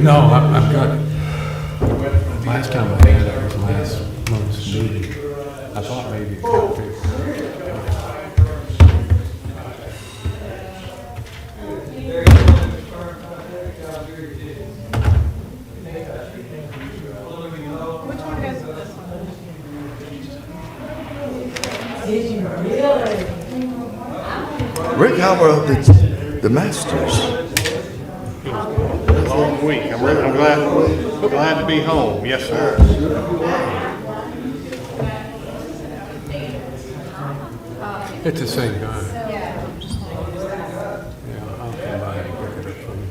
No, I've got, last time I had it was last month's meeting. I thought maybe a copy. Which one has this one? Rick, how were the Masters? Long week. I'm glad to be home. Yes, sir. It's the same guy. Yeah. Yeah, I'll come by and pick it up from you.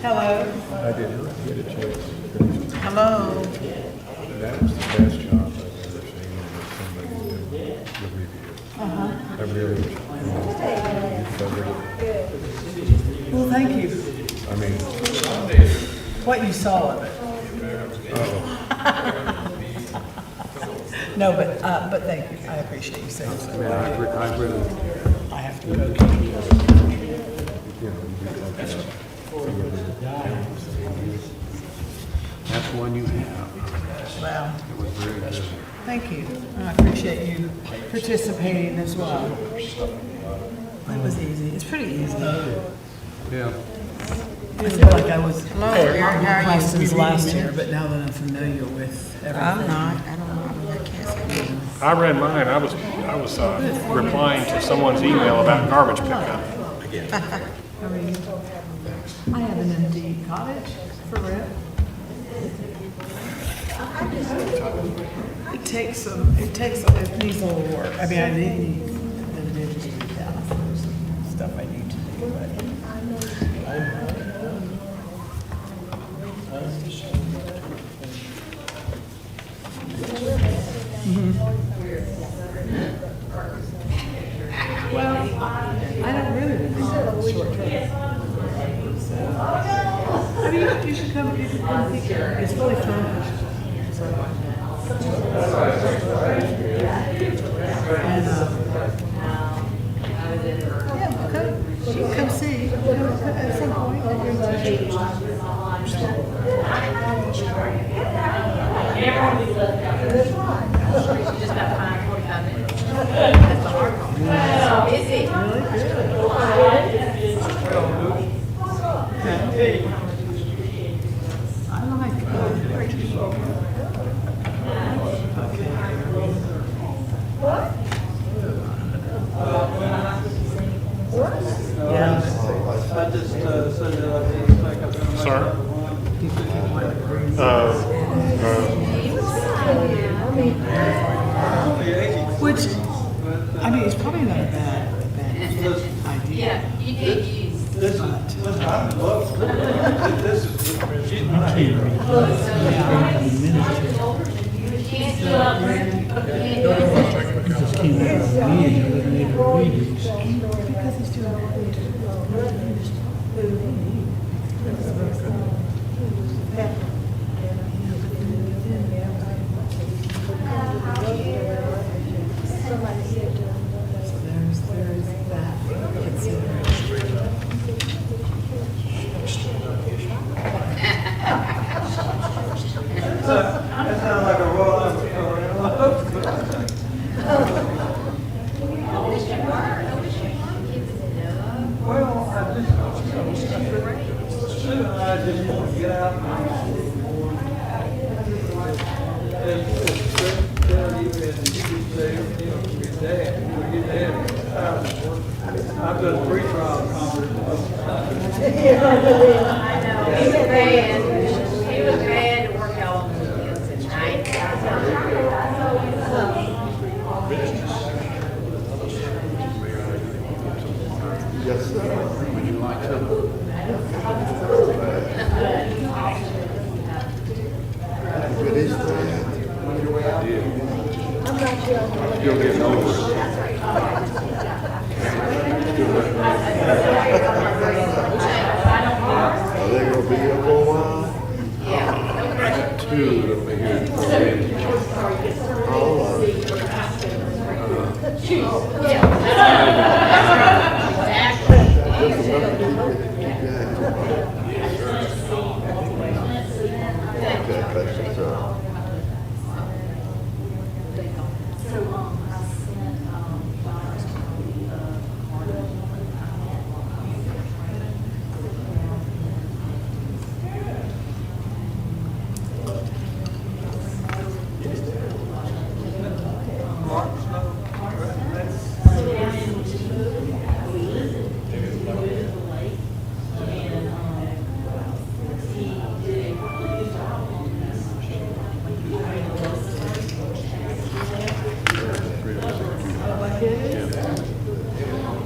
Hello. I did not get a chance. Hello. That was the best job I've ever seen of somebody do the review. I really, you covered it. Well, thank you. I mean, What you saw of it. No, but thank you. I appreciate you saying I so. mean, I really, I have to go. you know, you that's one you have. Wow. It was very good. Thank you. I appreciate you participating as well. It was easy. It's pretty easy. Yeah. I feel like I was Hello, Eric. How are you? classes last year, but now that I'm familiar with everything. I'm not. I don't know. I mean, I can't say. I read mine. I was replying to someone's email about garbage pickup. How are you? I have an empty cottage for rent. It needs a little work. I mean, I need the digits down for some stuff I need to do, but. Well, I don't really remember short term. I mean, you should come pick it. It's really fun. And, yeah, okay. You can come see at some point. I yeah. I just said that I didn't think I was gonna make Sir? Which, I mean, it's probably not a bad idea. This is, I'm in love with it. This is, Because he's doing So there's that consideration. that sounds like a roll of well, I just want to get out I've done a pre-trial conference. He was bad to work out on the weekends at night. Yes, sir. Would you like some? Good Easter. Still getting over it. Are they gonna be here for a while? Two that'll be here. Oh, just enough to keep you happy. Okay, thank you, sir.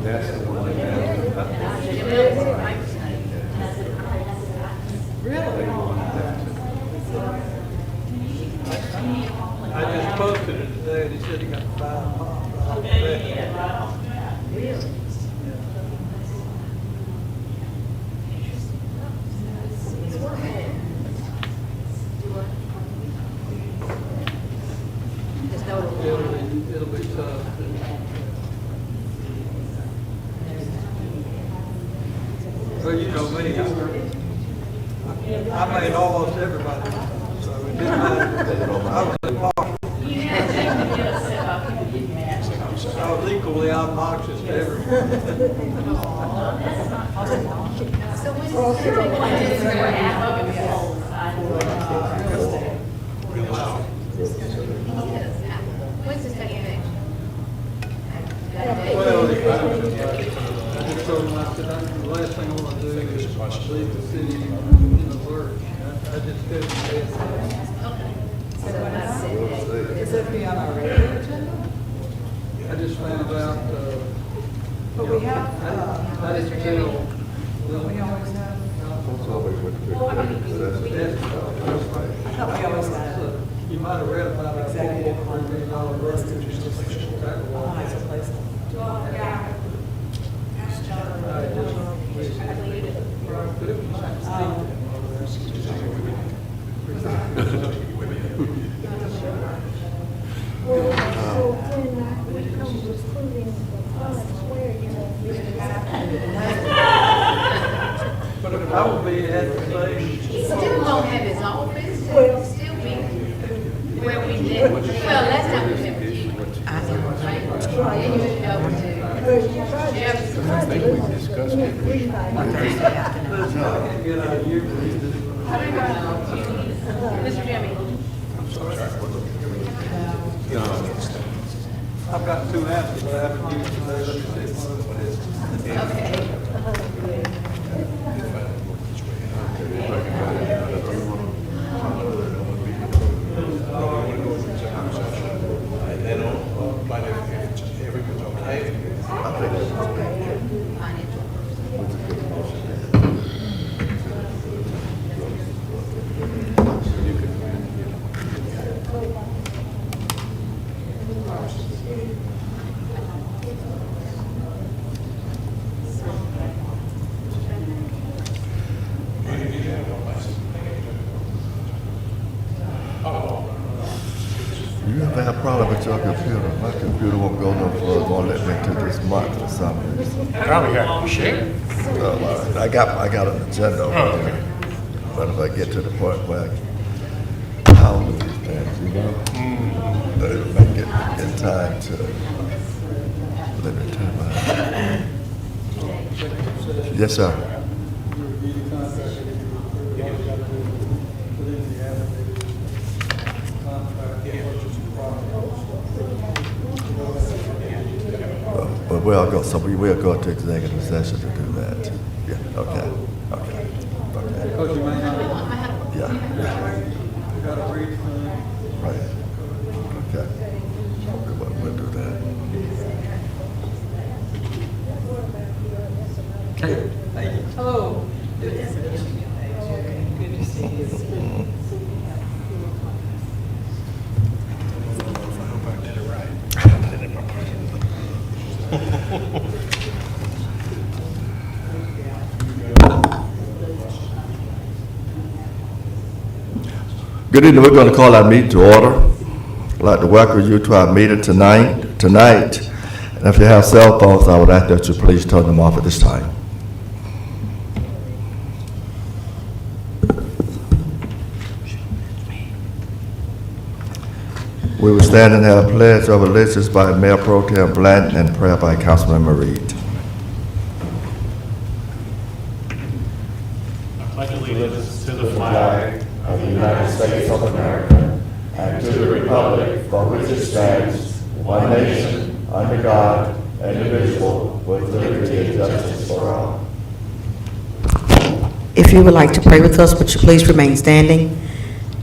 That's the one that I just posted it today, and he said he got 5 miles. It'll be tough. Well, you know me, I made almost everybody, so it didn't matter. I was impartial. I was equally obnoxious to everyone. So when's the second day? Well, I just told him, I said, the last thing I want to do is leave the city in the lurch. I just couldn't say it. Is it be on our regular agenda? I just found out, But we have, I didn't tell. we always have, That's always what the That's- I thought we always had You might have read about our executive $4.3 million list of record. highs of places. So when it comes to proving the funds, where you want me to But I will be at the same. He still won't have his office, he'll still be where we did, well, last time we met with you. Right? Then you moved over to Jefferson. I think we discussed it. Listen, I can't get out of here. Mr. Jimmy. I've got 2 answers, but I haven't used them. Let me see one of them is. Okay. And then, but if everyone's okay, I think it's a big, Financial. You ever have a problem with your computer? My computer won't go no further, won't let me into this month for some reason. Probably got share. I got an agenda Oh, over okay. there. But if I get to the point where I handle these things, you know, it'll make it in time to let me turn my. Yes, sir. Review the contract. Within the allocated contract, purchase of property. But we'll go. So we will go to executive session to do that. Yeah. Okay. Okay. Okay. Because you may not, Yeah. you got to read from. Right. Okay. We'll do that. Hello. Good to see you. Good evening, we're going to call our meeting to order. I'd like to welcome you to our meeting tonight. And if you have cell phones, I would ask that you please turn them off at this time. We will stand and have a pledge of allegiance by Mayor Pro Tem Blanton and prayer by Councilmember Reed. I pledge allegiance to the flag of the United States of America and to the republic for which it stands, one nation, under God, indivisible, with liberty and justice for all. If you would like to pray with us, would you please remain standing?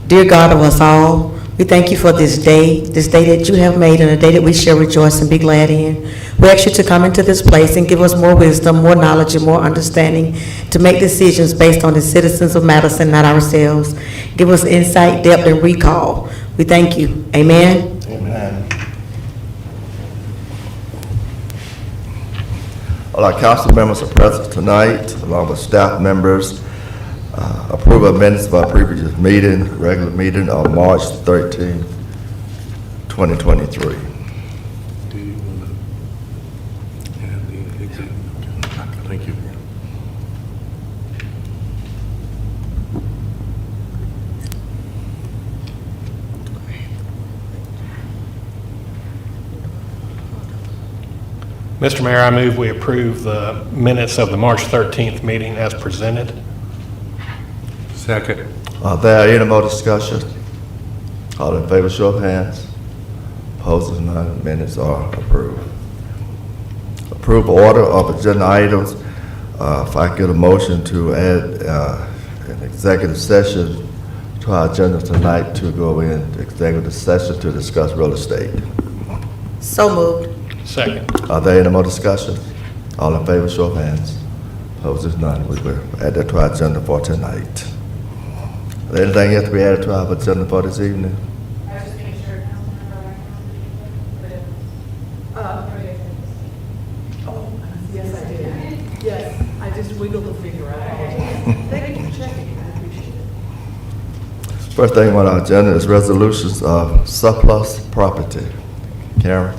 Dear God of us all, we thank you for this day that you have made, and a day that we shall rejoice and be glad in. We ask you to come into this place and give us more wisdom, more knowledge, and more understanding to make decisions based on the citizens of Madison, not ourselves. Give us insight, depth, and recall. We thank you. Amen. Amen. All our council members are present tonight, along with staff members. Approval of minutes of our previous meeting, regular meeting on March 13, 2023. Do you want to have the executive? Thank you. Mr. Mayor, I move we approve the minutes of the March 13th meeting as presented. Second. Are there any more discussion? All in favor, show of hands. Opposed, none. Minutes are approved. Approve order of agenda items. If I get a motion to add an executive session to our agenda tonight to go in executive session to discuss real estate. So moved. Second. Are there any more discussion? All in favor, show of hands. Opposed, none. We will add that to our agenda for tonight. Is there anything else to be added to our agenda for this evening? I was just making sure. Yes, I did. Yes, I just wiggled the finger out. Thank you for checking, I appreciate it. First thing on our agenda is resolutions of surplus property. Karen?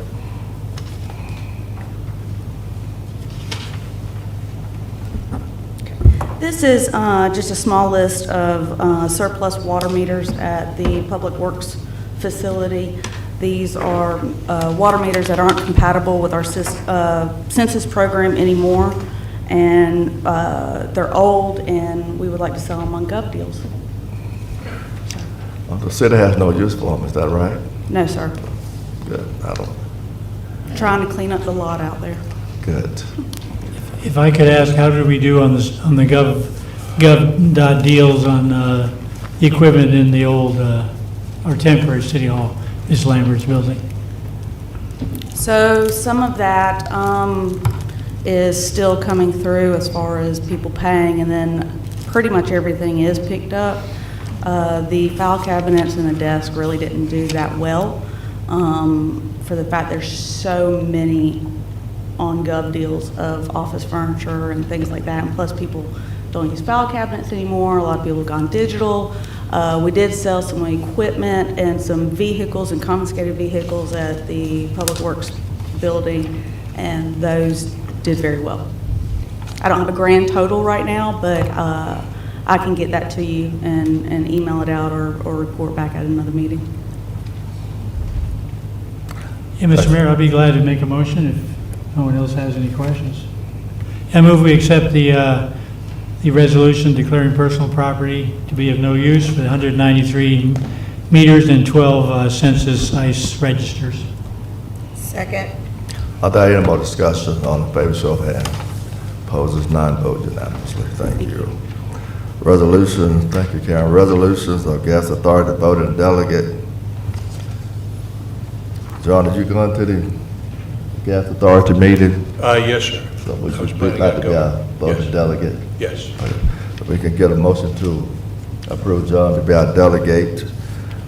This is just a small list of surplus water meters at the Public Works facility. These are water meters that aren't compatible with our census program anymore, and they're old, and we would like to sell them on Gov Deals. The city has no use for them, is that right? No, sir. Good, I don't, Trying to clean up the lot out there. good. If I could ask, how did we do on this, on the gov deals on the equipment in the old, or temporary city hall, Ms. Lambert's building? So some of that is still coming through as far as people paying, and then pretty much everything is picked up. The file cabinets and the desk really didn't do that well for the fact there's so many on Gov Deals of office furniture and things like that, and plus people don't use file cabinets anymore. A lot of people have gone digital. We did sell some equipment and some vehicles and confiscated vehicles at the Public Works building, and those did very well. I don't have a grand total right now, but I can get that to you and email it out or report back at another meeting. Yeah, Mr. Mayor, I'd be glad to make a motion if no one else has any questions. I move we accept the resolution declaring personal property to be of no use for 193 meters and 12 census ICE registers. Second. Are there any more discussion? All in favor, show of hands. Opposed, none. Vote unanimously. Thank you. Resolutions, thank you, Karen. Resolutions of gas authority voting delegate. John, did you go into the gas authority meeting? Yes, sir. So we I was should planning like on to be going. our voting Yes. delegate. Yes. If we can get a motion to approve John to be our delegate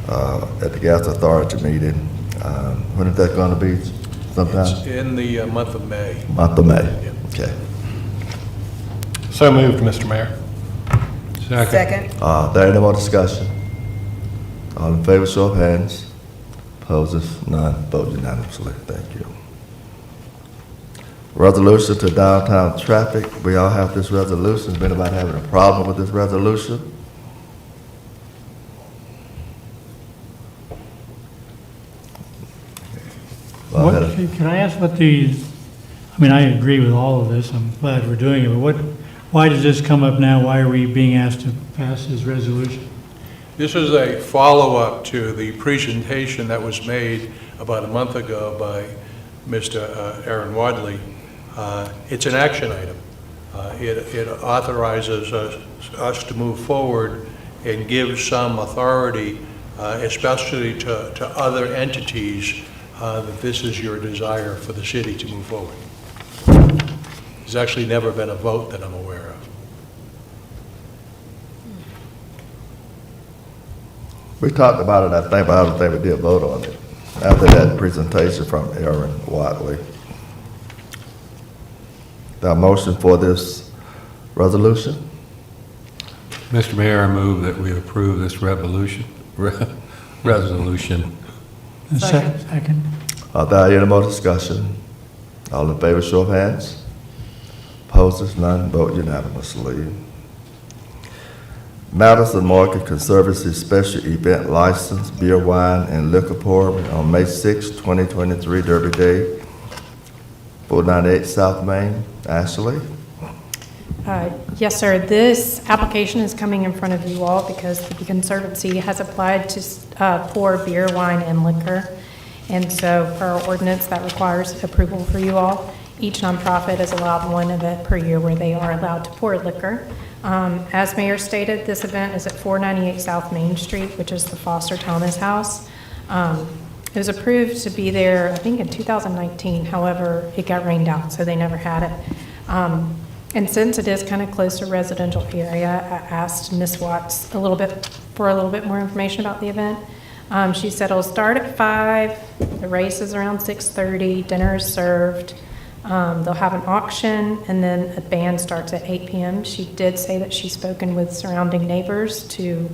at the gas authority meeting. When is that going to be? It's Sometime? in the month of May. Month of May. Yeah. Okay. So moved, Mr. Mayor. Second. There any more discussion? All in favor, show of hands. Opposes, none. Vote unanimously. Thank you. Resolution to downtown traffic. We all have this resolution. Is anybody having a problem with this resolution? Go What, ahead. can I ask what I mean, I agree with all of this, I'm glad we're doing it, but why does this come up now? Why are we being asked to pass this resolution? This is a follow-up to the presentation that was made about a month ago by Mr. Aaron Wadley. It's an action item. It authorizes us to move forward and give some authority, especially to other entities, that this is your desire for the city to move forward. There's actually never been a vote that I'm aware of. We talked about it, I think, but I don't think we did vote on it after that presentation from Aaron Watley. The motion for this resolution? Mr. Mayor, I move that we approve this resolution. Second. Are there any more discussion? All in favor, show of hands. Opposes, none. Vote unanimously. Madison Market Conservancy Special Event License, Beer, Wine, and Liquor Pouring on May 6, 2023, Derby Day, 498 South Main. Ashley? Yes, sir. This application is coming in front of you all because the Conservancy has applied to pour beer, wine, and liquor. And so per our ordinance, that requires approval for you all. Each nonprofit is allowed one event per year where they are allowed to pour liquor. As Mayor stated, this event is at 498 South Main Street, which is the Foster Thomas House. It was approved to be there, I think, in 2019. However, it got rained out, so they never had it. And since it is kind of close to a residential area, I asked Ms. Watts a little bit more information about the event. She said it'll start at 5, the race is around 6:30, dinner is served. They'll have an auction, and then a band starts at 8 p.m. She did say that she's spoken with surrounding neighbors to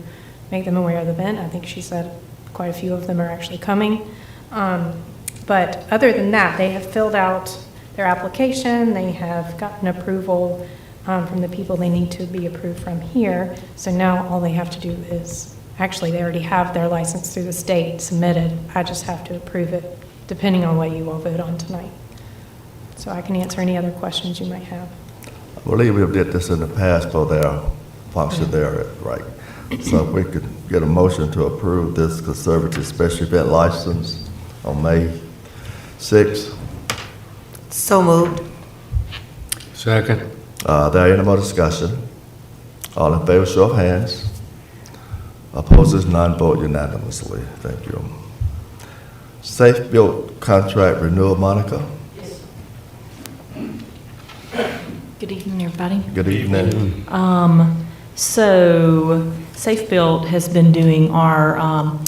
make them aware of the event. I think she said quite a few of them are actually coming. But other than that, they have filled out their application. They have gotten approval from the people they need to be approved from here. So now all they have to do is, actually they already have their license through the state submitted. I just have to approve it depending on what you all vote on tonight. So I can answer any other questions you might have. I believe we did this in the past for their function there, right? So if we could get a motion to approve this conservative special event license on May 6th. So moved. Second. There any more discussion? All in favor, show of hands. Opposes, none. Vote unanimously. Thank you. Safe Built contract renewal, Monica. Good evening, everybody. Good evening. So Safe Built has been doing our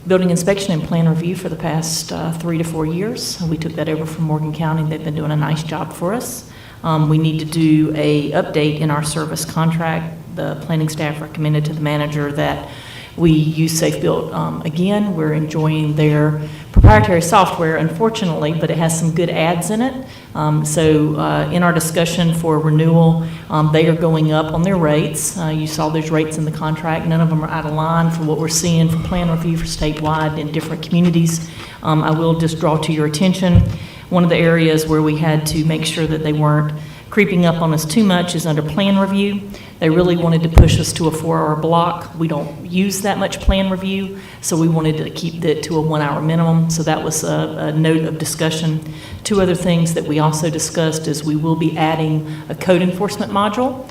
building inspection and plan review for the past 3 to 4 years. We took that over from Morgan County. They've been doing a nice job for us. We need to do a update in our service contract. The planning staff recommended to the manager that we use Safe Built again. We're enjoying their proprietary software, unfortunately, but it has some good ads in it. So in our discussion for renewal, they are going up on their rates. You saw those rates in the contract. None of them are out of line for what we're seeing for plan review for statewide in different communities. I will just draw to your attention, one of the areas where we had to make sure that they weren't creeping up on us too much is under plan review. They really wanted to push us to a 4-hour block. We don't use that much plan review, so we wanted to keep it to a 1-hour minimum. So that was a note of discussion. 2 other things that we also discussed is we will be adding a code enforcement module.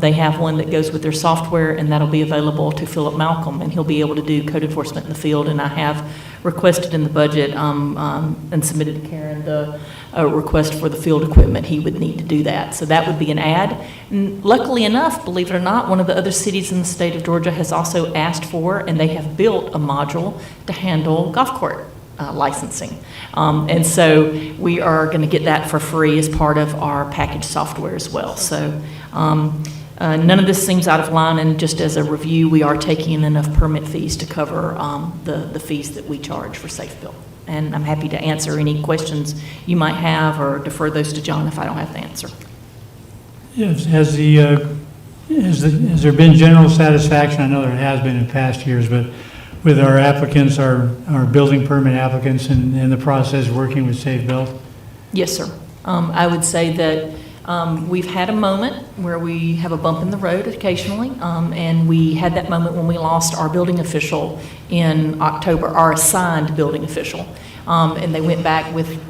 They have one that goes with their software, and that'll be available to Philip Malcolm, and he'll be able to do code enforcement in the field. And I have requested in the budget and submitted to Karen the request for the field equipment he would need to do that. So that would be an add. And luckily enough, believe it or not, one of the other cities in the state of Georgia has also asked for, and they have built a module to handle golf court licensing. And so we are going to get that for free as part of our package software as well. So None of this seems out of line, and just as a review, we are taking in enough permit fees to cover the fees that we charge for Safe Built. And I'm happy to answer any questions you might have or defer those to John if I don't have the answer. Yes, has there been general satisfaction? I know there has been in past years, but with our applicants, our building permit applicants in the process working with Safe Built? Yes, sir. I would say that we've had a moment where we have a bump in the road occasionally, and we had that moment when we lost our building official in October, our assigned building official. And they went back with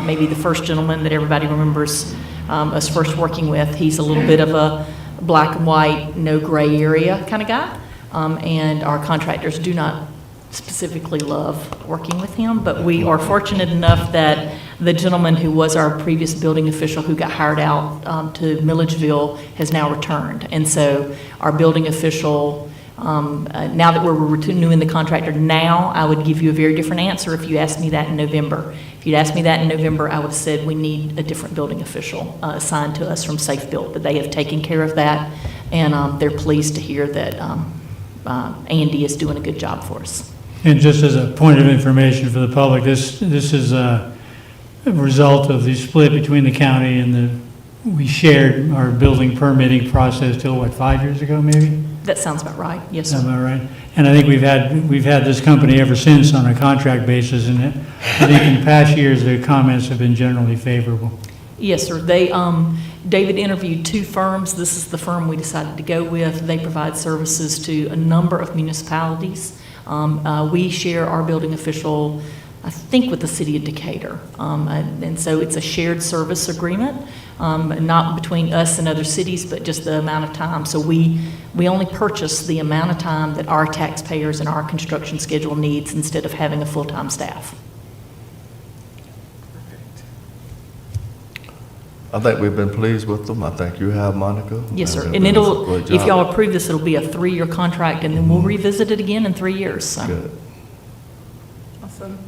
maybe the first gentleman that everybody remembers us first working with. He's a little bit of a black and white, no gray area kind of guy. And our contractors do not specifically love working with him, but we are fortunate enough that the gentleman who was our previous building official who got hired out to Milledgeville has now returned. And so our building official, now that we're renewing the contractor now, I would give you a very different answer if you asked me that in November. If you'd asked me that in November, I would have said we need a different building official assigned to us from Safe Built, but they have taken care of that, and they're pleased to hear that Andy is doing a good job for us. And just as a point of information for the public, this is a result of the split between the county and we shared our building permitting process till, what, 5 years ago, maybe? That sounds about right, yes, sir. Am I right? And I think we've had this company ever since on a contract basis, and I think in past years, the comments have been generally favorable. Yes, sir. They, David interviewed 2 firms. This is the firm we decided to go with. They provide services to a number of municipalities. We share our building official, I think, with the city of Decatur. And so it's a shared service agreement, not between us and other cities, but just the amount of time. So we only purchase the amount of time that our taxpayers and our construction schedule needs instead of having a full-time staff. I think we've been pleased with them. I think you have, Monica. Yes, sir. they've And done a it'll, great if job. y'all approve this, it'll be a 3-year contract, and then we'll revisit it again in 3 years. So. Good. Awesome.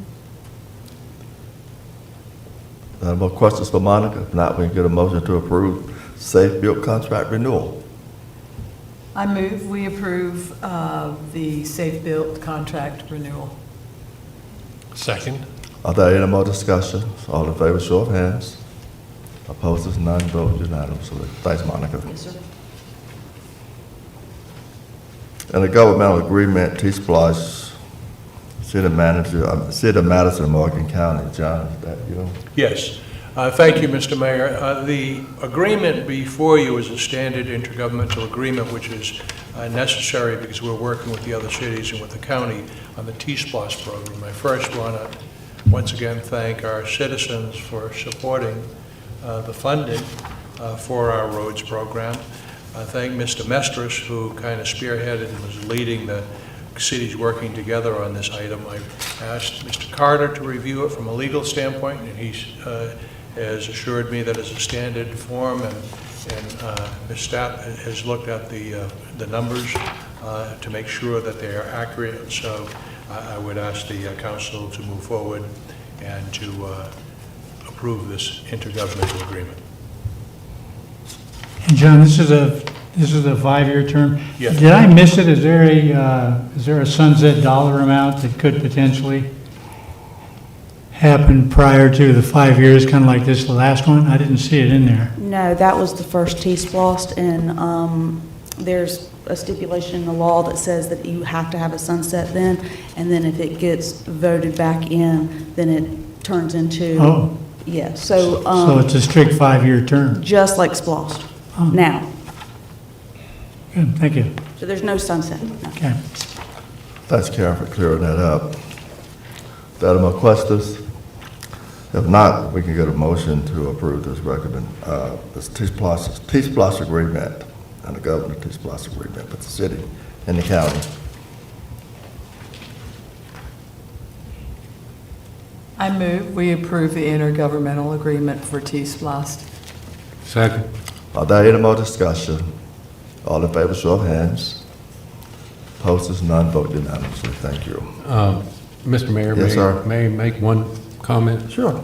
Any more questions for Monica? If not, we can get a motion to approve Safe Built contract renewal. I move we approve the Safe Built contract renewal. Second. Are there any more discussions? All in favor, show of hands. Opposed is none, vote unanimously. Thanks, Monica. Yes, sir. And the governmental agreement, T-Splsh, City Manager, City of Madison, Morgan County. John, is that you? Yes. Thank you, Mr. Mayor. The agreement before you is a standard intergovernmental agreement, which is necessary because we're working with the other cities and with the county on the T-Splsh program. I first want to once again thank our citizens for supporting the funding for our roads program. I thank Mr. Mestris, who kind of spearheaded and was leading the cities working together on this item. I asked Mr. Carter to review it from a legal standpoint, and he has assured me that it's a standard form, and Ms. Stapp has looked at the numbers to make sure that they are accurate. So I would ask the council to move forward and to approve this intergovernmental agreement. And John, this is a 5-year term? Yes. Did I miss it? Is there a sunset dollar amount that could potentially happen prior to the 5 years, kind of like this last one? I didn't see it in there. No, that was the first T-Splost, and there's a stipulation in the law that says that you have to have a sunset then, and then if it gets voted back in, then it turns into... Oh. Yeah, so... So it's a strict 5-year term? Just like Splost, Oh. now. Good, thank you. So there's no sunset, no. Okay. Thanks, Karen, for clearing that up. Are there more questions? If not, we can get a motion to approve this this T-Splsh agreement and the governor T-Splsh agreement with the city and the county. I move we approve the intergovernmental agreement for T-Splost. Second. Are there any more discussion? All in favor, show of hands. Opposed is none, vote unanimously. Thank you. Mr. Mayor, Yes, sir. may I make one comment? Sure.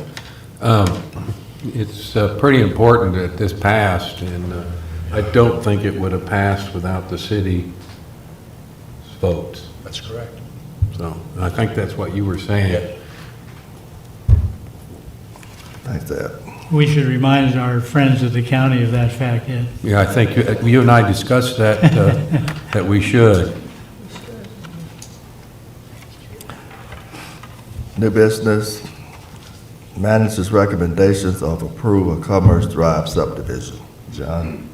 It's pretty important that this passed, and I don't think it would have passed without the city's votes. That's correct. So, and I think that's what you were saying. Thanks, Ed. We should remind our friends of the county of that fact, Ed. Yeah, I think you and I discussed that, that we should. New business, manager's recommendations of approval of Commerce Drive subdivision. John,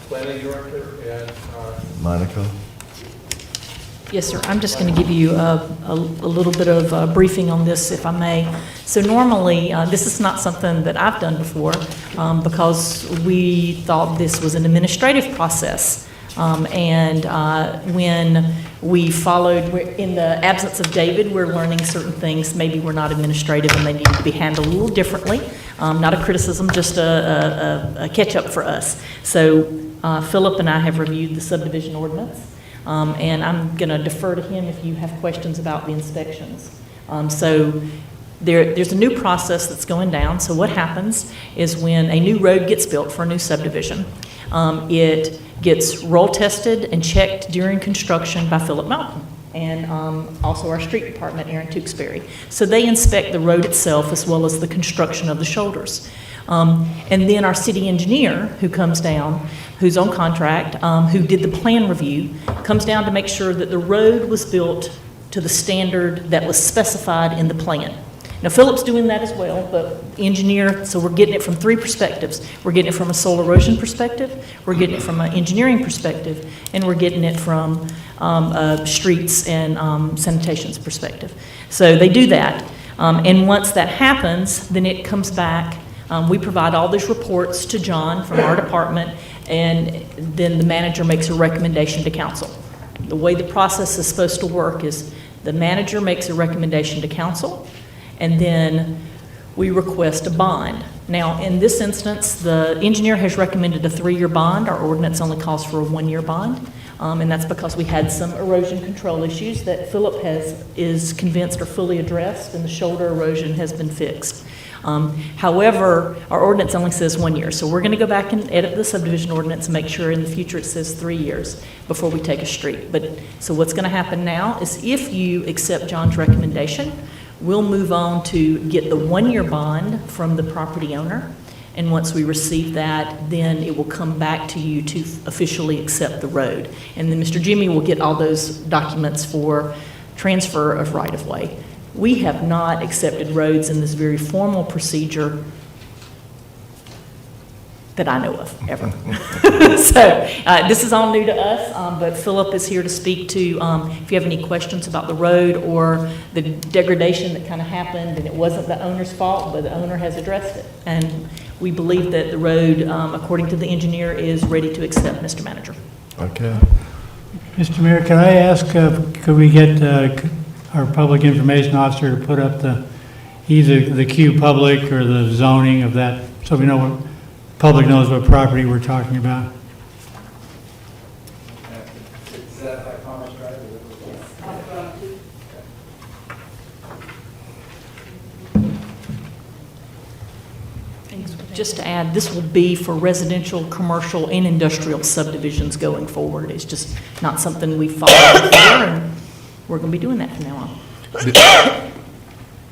Planning Director and Monica? Yes, sir. I'm just going to give you a little bit of a briefing on this, if I may. So normally, this is not something that I've done before because we thought this was an administrative process. When we followed, in the absence of David, we're learning certain things. Maybe we're not administrative and they need to be handled a little differently. Not a criticism, just a catch-up for us. So Philip and I have reviewed the subdivision ordinance. And I'm going to defer to him if you have questions about the inspections. So there's a new process that's going down. So what happens is when a new road gets built for a new subdivision, it gets roll tested and checked during construction by Philip Malcolm and also our street department, Aaron Tewksbury. So they inspect the road itself as well as the construction of the shoulders. And then our city engineer, who comes down, who's on contract, who did the plan review, comes down to make sure that the road was built to the standard that was specified in the plan. Now, Philip's doing that as well, but engineer, so we're getting it from three perspectives. We're getting it from a soil erosion perspective, we're getting it from an engineering perspective, and we're getting it from a streets and sanitation's perspective. So they do that. And once that happens, then it comes back. We provide all these reports to John from our department, and then the manager makes a recommendation to council. The way the process is supposed to work is the manager makes a recommendation to council, and then we request a bond. Now, in this instance, the engineer has recommended a 3-year bond. Our ordinance only calls for a 1-year bond, and that's because we had some erosion control issues that Philip is convinced are fully addressed, and the shoulder erosion has been fixed. However, our ordinance only says 1 year, so we're going to go back and edit the subdivision ordinance and make sure in the future it says 3 years before we take a street. So what's going to happen now is if you accept John's recommendation, we'll move on to get the 1-year bond from the property owner, and once we receive that, then it will come back to you to officially accept the road. And then Mr. Jimmy will get all those documents for transfer of right-of-way. We have not accepted roads in this very formal procedure that I know of, ever. So this is all new to us, but Philip is here to speak to, if you have any questions about the road or the degradation that kind of happened, and it wasn't the owner's fault, but the owner has addressed it. And we believe that the road, according to the engineer, is ready to accept, Mr. Manager. Okay. Mr. Mayor, can I ask, could we get our public information officer to put up either the Q public or the zoning of that, so we know what, public knows what property we're talking about? Is that like Commerce Drive? Just to add, this will be for residential, commercial, and industrial subdivisions going forward. It's just not something we've followed before, and we're going to be doing that from now on.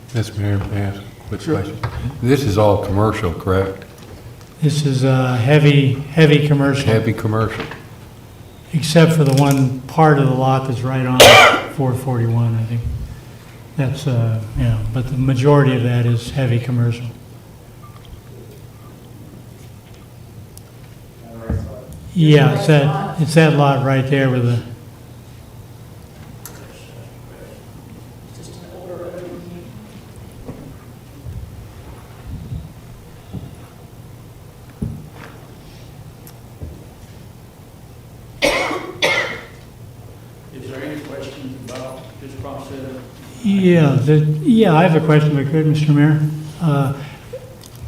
Mr. Mayor, may I ask a quick question? This is all commercial, correct? This is heavy commercial. Heavy commercial. Except for the one part of the lot that's right on 441, I think. That's, but the majority of that is heavy commercial. Yeah, it's that lot right there with the, Is there any questions about this process? yeah, I have a question if I could, Mr. Mayor.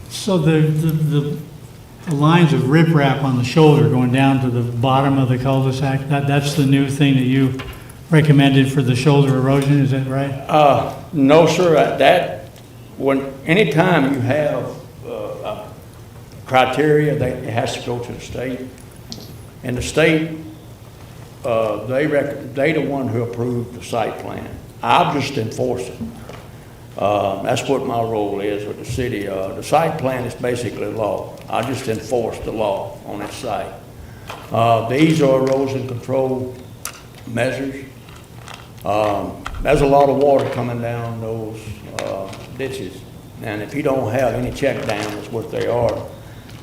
So the lines of riprap on the shoulder going down to the bottom of the cul-de-sac, that's the new thing that you recommended for the shoulder erosion, is that right? No, sir, anytime you have a criteria, it has to go to the state. And the state, they the one who approved the site plan. I'm just enforcing. That's what my role is with the city. The site plan is basically law. I just enforce the law on that site. These are erosion control measures. There's a lot of water coming down those ditches. And if you don't have any check dams, what they are,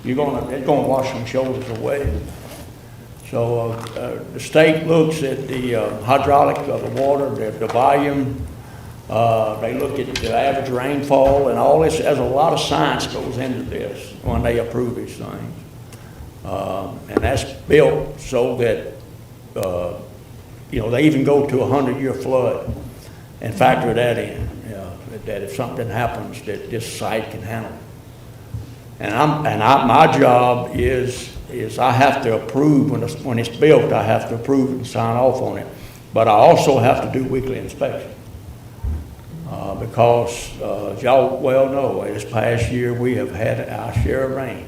it's gonna wash them shoulders away. So the state looks at the hydraulic of the water, the volume. They look at the average rainfall and all this. There's a lot of science goes into this when they approve these things. And that's built so that, they even go to a 100-year flood and factor that in, that if something happens, that this site can handle it. My job is I have to approve when it's built. I have to approve it and sign off on it. But I also have to do weekly inspection because, as y'all well know, this past year we have had our share of rain.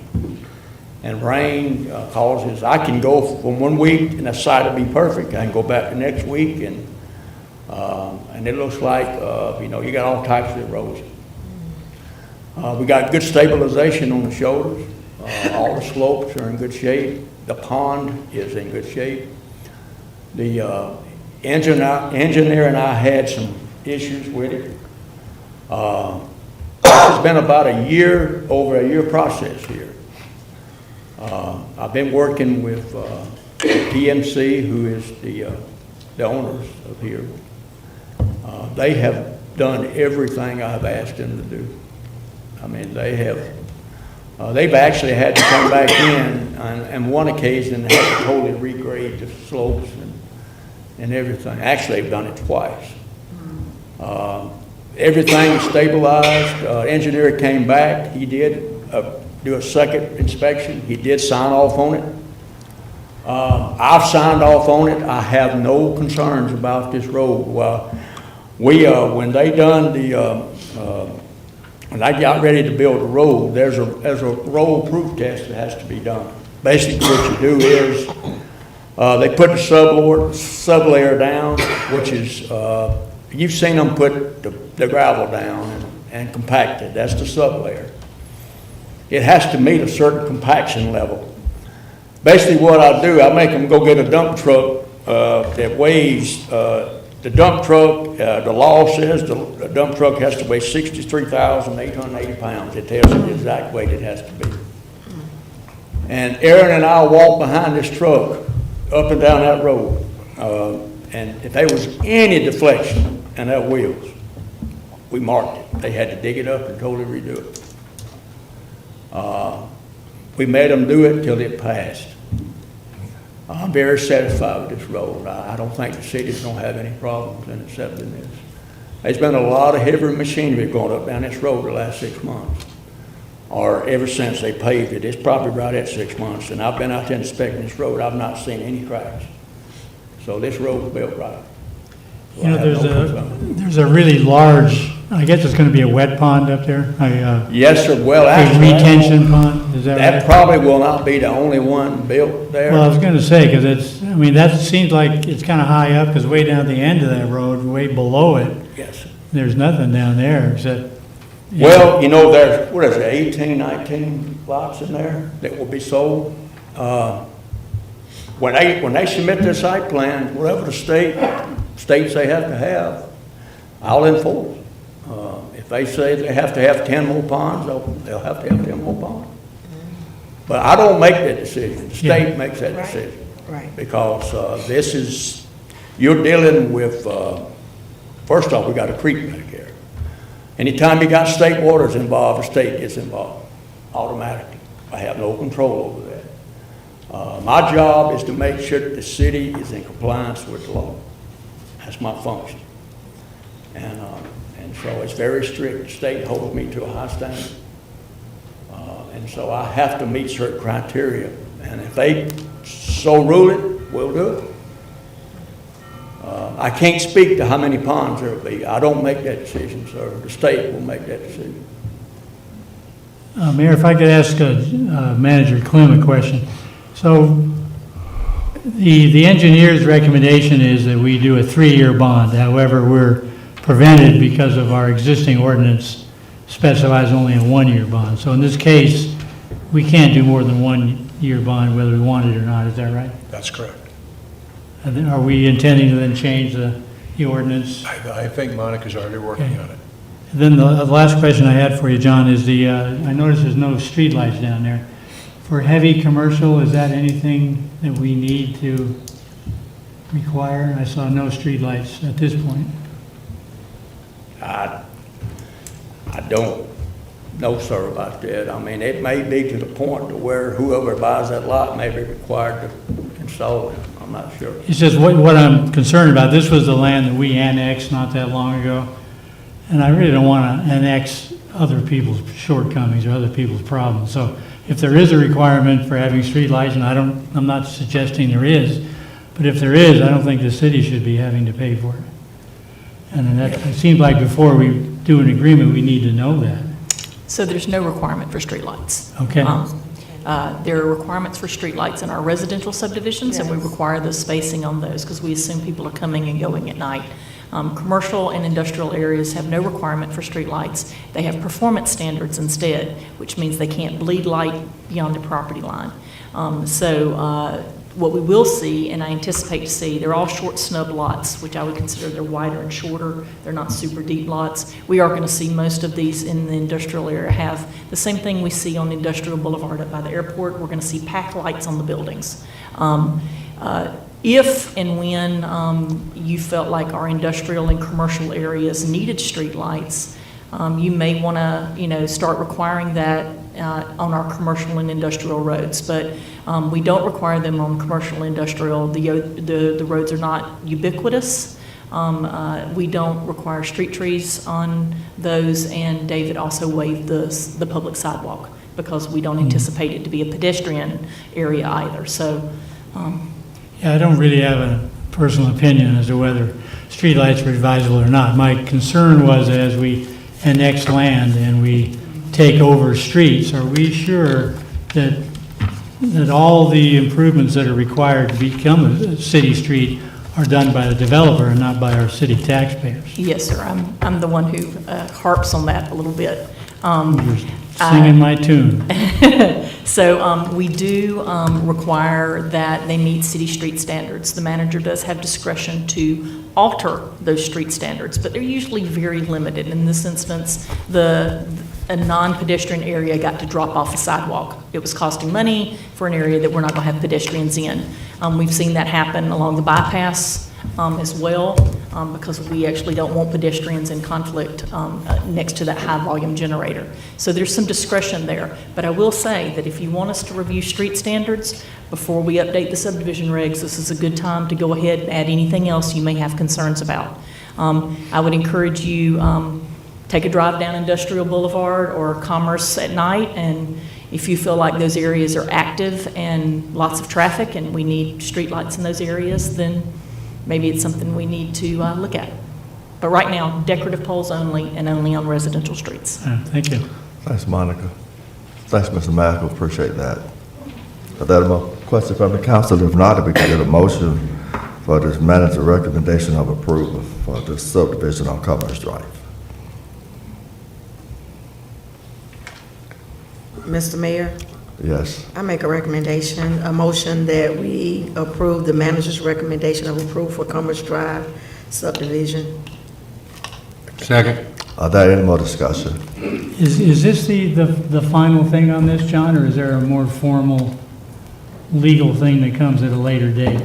And rain causes, I can go from 1 week and the site will be perfect. I can go back the next week and it looks like, you got all types of erosion. We got good stabilization on the shoulders. All the slopes are in good shape. The pond is in good shape. The engineer and I had some issues with it. It's been about over a year process here. I've been working with PMC, who is the owners of here. They have done everything I've asked them to do. I mean, they've actually had to come back in on one occasion and had to totally regrade the slopes and everything. Actually, they've done it twice. Everything is stabilized. Engineer came back. He did do a second inspection. He did sign off on it. I've signed off on it. I have no concerns about this road. When they done when I got ready to build the road, there's a road proof test that has to be done. Basically, what you do is they put the sublayer down, which is you've seen them put the gravel down and compact it. That's the sublayer. It has to meet a certain compaction level. Basically, what I do, I make them go get a dump truck that weighs. The dump truck, the law says the dump truck has to weigh 63,880 pounds. It tells you the exact weight it has to be. And Aaron and I walk behind this truck up and down that road. And if there was any deflection in their wheels, we marked it. They had to dig it up and totally redo it. We made them do it till it passed. I'm very satisfied with this road. I don't think the city's gonna have any problems in accepting this. There's been a lot of heavy machinery going up down this road the last 6 months, or ever since they paved it. It's probably right at 6 months, and I've been out there inspecting this road. I've not seen any cracks. So this road was built right. So there's a really large, I guess it's going to be a wet pond up there? Yes, sir. Well, a actually, retention pond, is that right? that probably will not be the only one built there. Well, I was going to say, because that seems like it's kind of high up, because way down at the end of that road, way below it, Yes. there's nothing down there except. Well, there's, what is it, 18, 19 lots in there that will be sold. When they submit their site plan, whatever the states they have to have, I'll enforce. If they say they have to have 10 more ponds, they'll have to have 10 more ponds. But I don't make that decision. The state makes that decision. Right. Because you're dealing with, first off, we got a creek back here. Anytime you got state waters involved, the state gets involved automatically. I have no control over that. My job is to make sure that the city is in compliance with the law. That's my function. And so it's very strict. The state holds me to a high standard. And so I have to meet certain criteria. And if they so rule it, we'll do it. I can't speak to how many ponds there will be. I don't make that decision, sir. The state will make that decision. Mayor, if I could ask Manager Klim a question. So the engineer's recommendation is that we do a 3-year bond. However, we're prevented because of our existing ordinance specifies only a 1-year bond. So in this case, we can't do more than 1-year bond whether we want it or not. Is that right? That's correct. And then are we intending to then change the ordinance? I think Monica's already working on it. Then the last question I had for you, John, is I noticed there's no streetlights down there. For heavy commercial, is that anything that we need to require? I saw no streetlights at this point. I don't know, sir, about that. I mean, it may be to the point to where whoever buys that lot may be required to install it. I'm not sure. It's just what I'm concerned about, this was the land that we annexed not that long ago, and I really don't want to annex other people's shortcomings or other people's problems. So if there is a requirement for having streetlights, and I'm not suggesting there is, but if there is, I don't think the city should be having to pay for it. And then it seems like before we do an agreement, we need to know that. So there's no requirement for streetlights. Okay. There are requirements for streetlights in our residential subdivisions, and we require the spacing on those because we assume people are coming and going at night. Commercial and industrial areas have no requirement for streetlights. They have performance standards instead, which means they can't bleed light beyond the property line. What we will see, and I anticipate to see, they're all short snub lots, which I would consider they're wider and shorter. They're not super deep lots. We are going to see most of these in the industrial area have the same thing we see on Industrial Boulevard up by the airport. We're going to see pack lights on the buildings. If and when you felt like our industrial and commercial areas needed street lights, you may want to, start requiring that on our commercial and industrial roads. But we don't require them on commercial and industrial. The roads are not ubiquitous. We don't require street trees on those, and David also waived the public sidewalk because we don't anticipate it to be a pedestrian area either. So. Yeah, I don't really have a personal opinion as to whether streetlights are advisable or not. My concern was as we annex land and we take over streets, are we sure that all the improvements that are required to become a city street are done by the developer and not by our city taxpayers? Yes, sir. I'm the one who harps on that a little bit. You're singing my tune. So we do require that they meet city street standards. The manager does have discretion to alter those street standards, but they're usually very limited. In this instance, a non-pedestrian area got to drop off a sidewalk. It was costing money for an area that we're not going to have pedestrians in. We've seen that happen along the bypass as well, because we actually don't want pedestrians in conflict next to that high-volume generator. So there's some discretion there. But I will say that if you want us to review street standards before we update the subdivision regs, this is a good time to go ahead and add anything else you may have concerns about. I would encourage you take a drive down Industrial Boulevard or Commerce at night, and if you feel like those areas are active and lots of traffic and we need streetlights in those areas, then maybe it's something we need to look at. But right now, decorative poles only and only on residential streets. Thank you. Thanks, Monica. Thanks, Mr. Michael. Appreciate that. Are there more questions from the council? If not, we can get a motion for this manager recommendation of approval for the subdivision on Commerce Drive. Mr. Mayor, Yes. I make a motion that we approve the manager's recommendation of approval for Commerce Drive subdivision. Second. Are there any more discussion? Is this the final thing on this, John, or is there a more formal legal thing that comes at a later date?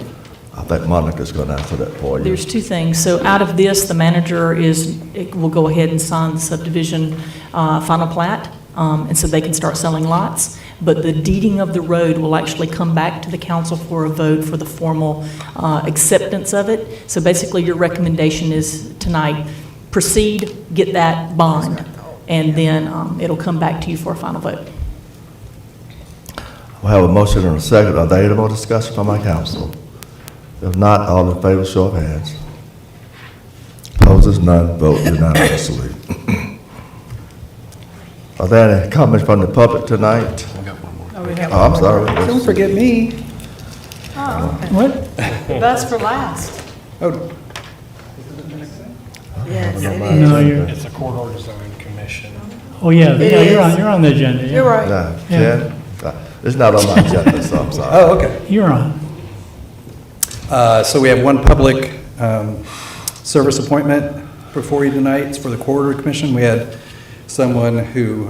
I think Monica's going to answer that for you. There's two things. So out of this, the manager will go ahead and sign the subdivision final plat, and so they can start selling lots. But the deeding of the road will actually come back to the council for a vote for the formal acceptance of it. So basically, your recommendation is tonight, proceed, get that bond, and then it'll come back to you for a final vote. We have a motion and a second. Are there any more discussion from my council? If not, all in favor, show of hands. Opposers, none. Vote unanimously. Are there any comments from the public tonight? Oh, I'm sorry. Don't forget me. What? That's for last. Oh, Yes, it No, is. you're, It's a corridor design commission. oh, yeah, It yeah, is. you're on the agenda. yeah. You're right. No, Yeah. Ken? It's not on my agenda, so I'm sorry. oh, okay. You're on. So we have one public service appointment before you tonight. It's for the Corridor Commission. We had someone who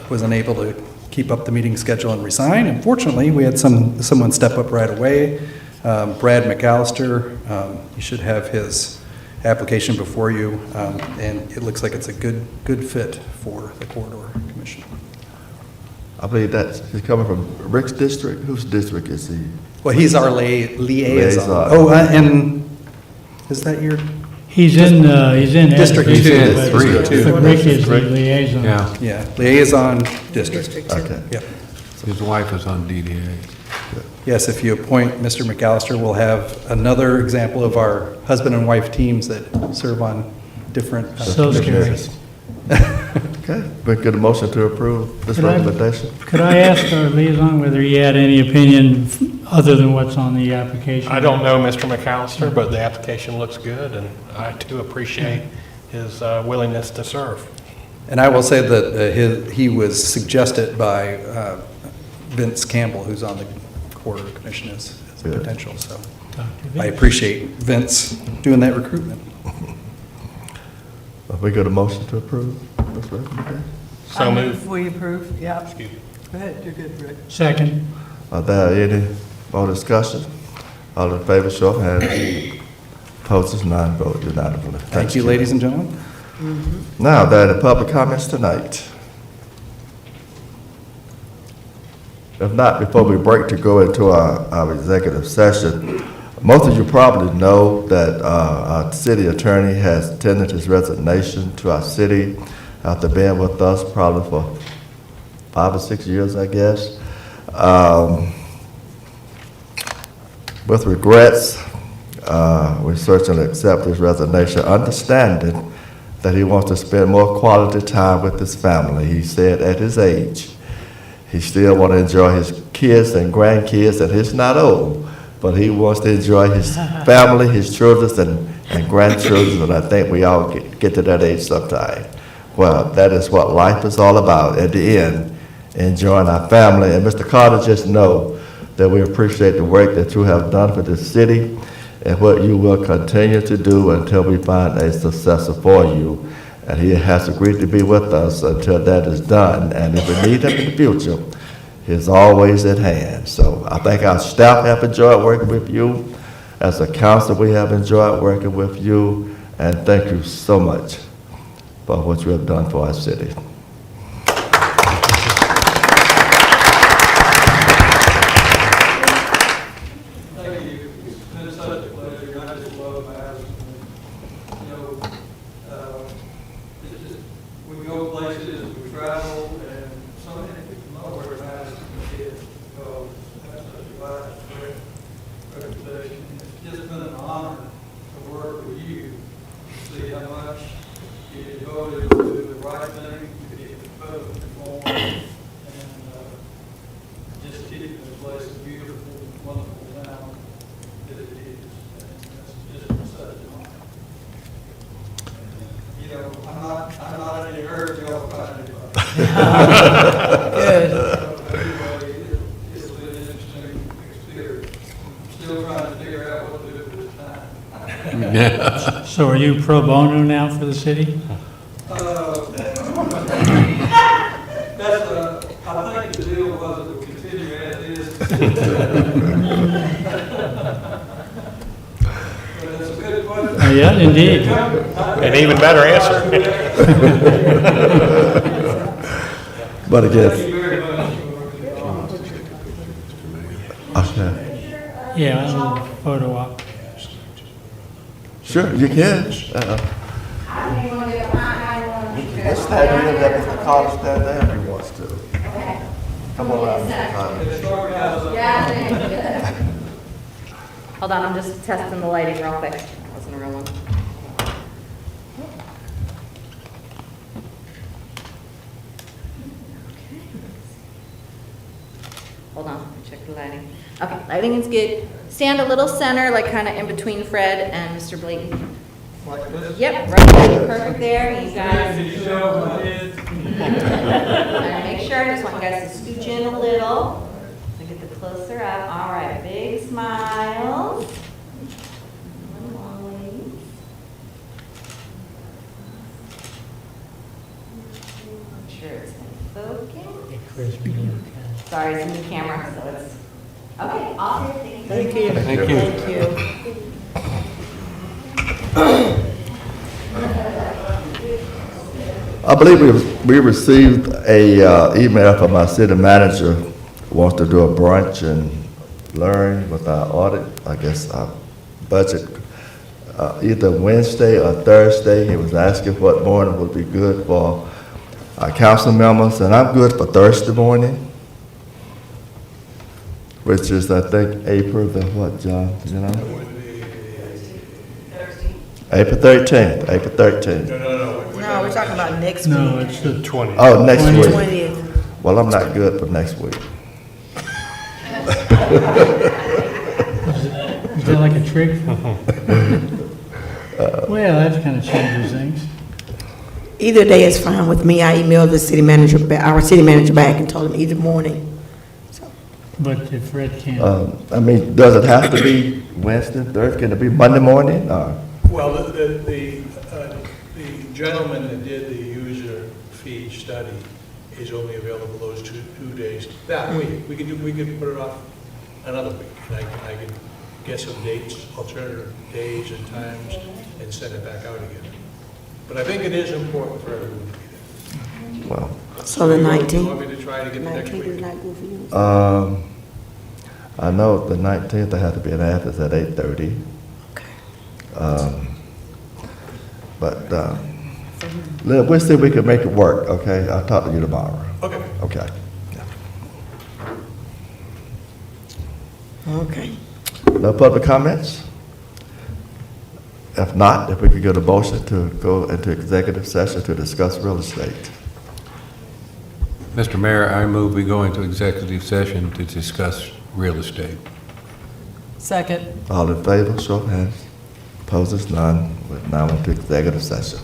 was unable to keep up the meeting schedule and resign. Unfortunately, we had someone step up right away. Brad McAllister, you should have his application before you, and it looks like it's a good fit for the Corridor Commission. I believe he's coming from Rick's district. Whose district is he? Well, he's our liaison. Liaison. Oh, and is that your? He's in District Essex, two. but- District two. But Rick is the liaison. Yeah, Yeah, liaison district. Okay. Yep. his wife is on DDA. Yes, if you appoint Mr. McAllister, we'll have another example of our husband and wife teams that serve on different. So scary. commissions. Okay, we get a motion to approve this Could I- recommendation? Could I ask our liaison whether he had any opinion other than what's on the application? I don't know Mr. McAllister, but the application looks good, and I too appreciate his willingness to serve. And I will say that he was suggested by Vince Campbell, who's on the Corridor Commission as a Good. potential, so Dr. I Vince. appreciate Vince doing that recruitment. We got a motion to approve this recommendation? So I moved. We approve, yeah. Excuse me. Go ahead, you're good, Rick. Second. Are there any more discussion? All in favor, show of hands. Opposed, none, vote unanimously. Thank you, ladies and gentlemen. Now, there are the public comments tonight. If not, before we break to go into our executive session, most of you probably know that our city attorney has tendered his resignation to our city after being with us probably for 5 or 6 years, I guess. With regrets, we certainly accept his resignation, understanding that he wants to spend more quality time with his family. He said at his age, he still want to enjoy his kids and grandkids, and he's not old, but he wants to enjoy his family, his children, and grandchildren, and I think we all get to that age sometime. Well, that is what life is all about at the end, enjoying our family. And Mr. Carter, just know that we appreciate the work that you have done for this city and what you will continue to do until we find a successor for you. And he has agreed to be with us until that is done. And if we need him in the future, he's always at hand. So I think our staff have enjoyed working with you. As a council, we have enjoyed working with you. And thank you so much for what you have done for our city. Thank you. It's been such a pleasure. I just love Madison. You know, it's just, we go places, we travel, and so many people know where Madison is. So that's such a wide reputation. It's just been an honor to work with you, see how much you devoted to the right thing, to get the public informed, and just keeping this place a beautiful, wonderful town that it is. And that's just such an honor. You know, I'm not in any hurry to go find anybody. Good. Everybody, it's been an interesting experience. I'm still trying to figure out what to do with this time. Yeah. So are you pro bono now for the city? That's, I think the deal was to continue as is. But it's a good question. Yeah, indeed. An even better answer. But Thank again, you very much. okay. Yeah, a little photo op. Sure, you can. Let's stand here and let Mr. Carter stand there if he wants to. Come on around, Mr. Carter. Hold on, I'm just testing the lighting real quick. That wasn't a real one. The lighting. Okay, lighting is good. Stand a little center, like kind of in between Fred and Mr. Blake. Yep, right there, perfect there. You guys. Make sure, I just want you guys to scooch in a little. So get the closer up. All right, big smiles. I'm sure it's going to focus. Sorry, it's a new camera, so it's, okay, awesome. Thank you. Thank you. Thank you. I believe we received a email from our city manager, who wants to do a brunch and learn with our audit, I guess, our budget, either Wednesday or Thursday. He was asking what morning would be good for our council members, and I'm good for Thursday morning, which is, I think, April the what, John, you know? April 13th, April 13th. No, we're talking about next week. No, it's the 20th. Oh, next week. 20th. Well, I'm not good for next week. Is that like a trick? Well, that kind of changes things. Either day is fine with me. I emailed the city manager, our city manager back and told him either morning. But if Fred can't, I mean, does it have to be Wednesday, Thursday? Can it be Monday morning? Well, the gentleman that did the user fee study is only available those two days that week. We could put it off another week. And I can get some dates, alternative days and times, and send it back out again. But I think it is important for everyone to be there. Well, So the 19th? You want me to try to get the next 19th is week? not good for you? I know the 19th, I have to be in Athens at 8:30. But we'll see if we can make it work, okay? I'll talk to you tomorrow. Okay. Okay. Okay. No public comments? If not, if we could get a motion to go into executive session to discuss real estate. Mr. Mayor, I move we go into executive session to discuss real estate. Second. All in favor, show of hands. Opposers, none. We're now into executive session.